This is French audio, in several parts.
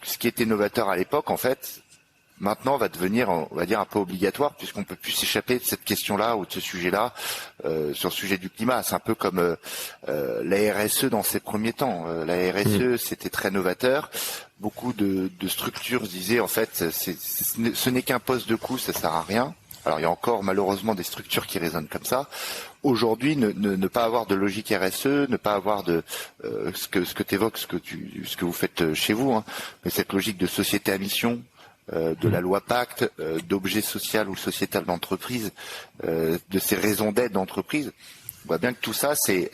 ce qui était novateur à l'époque, en fait, maintenant va devenir, on va dire, un peu obligatoire, puisqu'on peut plus s'échapper de cette question-là ou de ce sujet-là sur le sujet du climat. C'est un peu comme la RSE dans ses premiers temps. La RSE, c'était très novateur. Beaucoup de structures disaient, en fait, ce n'est qu'un poste de coût, ça sert à rien. Alors il y a encore malheureusement des structures qui raisonnent comme ça. Aujourd'hui, ne pas avoir de logique RSE, ne pas avoir de ce que t'évoques, ce que vous faites chez vous, hein, mais cette logique de société à mission, de la loi Pacte, d'objet social ou sociétal d'entreprise, de ces raisons d'être d'entreprise. On voit bien que tout ça, c'est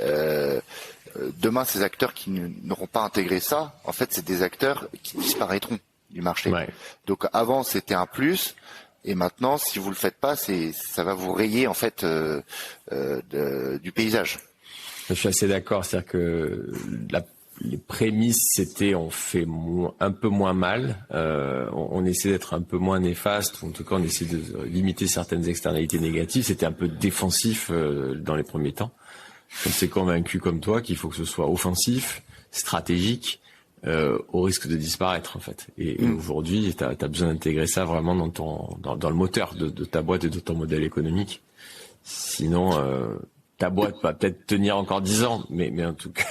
demain ces acteurs qui n'auront pas intégré ça, en fait, c'est des acteurs qui disparaîtront du marché. Ouais. Donc avant, c'était un plus. Et maintenant, si vous le faites pas, ça va vous rayer en fait du paysage. Je suis assez d'accord, c'est-à-dire que les prémices, c'était on fait un peu moins mal, on essaie d'être un peu moins néfaste, en tout cas on essaie de limiter certaines externalités négatives. C'était un peu défensif dans les premiers temps. On s'est convaincu comme toi qu'il faut que ce soit offensif, stratégique. Au risque de disparaître en fait. Et aujourd'hui, tu as besoin d'intégrer ça vraiment dans le moteur de ta boîte et de ton modèle économique. Sinon, ta boîte va peut-être tenir encore 10 ans, mais en tout cas,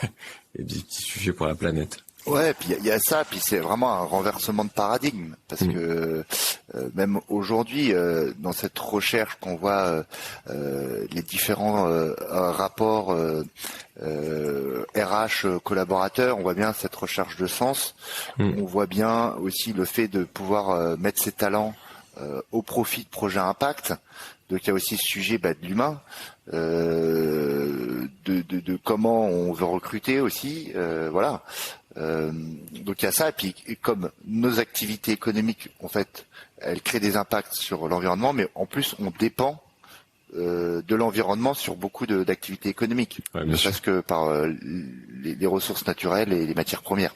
il y a des petits sujets pour la planète. Ouais, puis il y a ça, puis c'est vraiment un renversement de paradigme, parce que même aujourd'hui, dans cette recherche qu'on voit, les différents rapports RH collaborateurs, on voit bien cette recherche de sens. On voit bien aussi le fait de pouvoir mettre ses talents au profit de projets à impact. Donc il y a aussi ce sujet de l'humain, de comment on veut recruter aussi, voilà. Donc il y a ça, et puis comme nos activités économiques, en fait, elles créent des impacts sur l'environnement, mais en plus on dépend de l'environnement sur beaucoup d'activités économiques, ne serait-ce que par les ressources naturelles et les matières premières.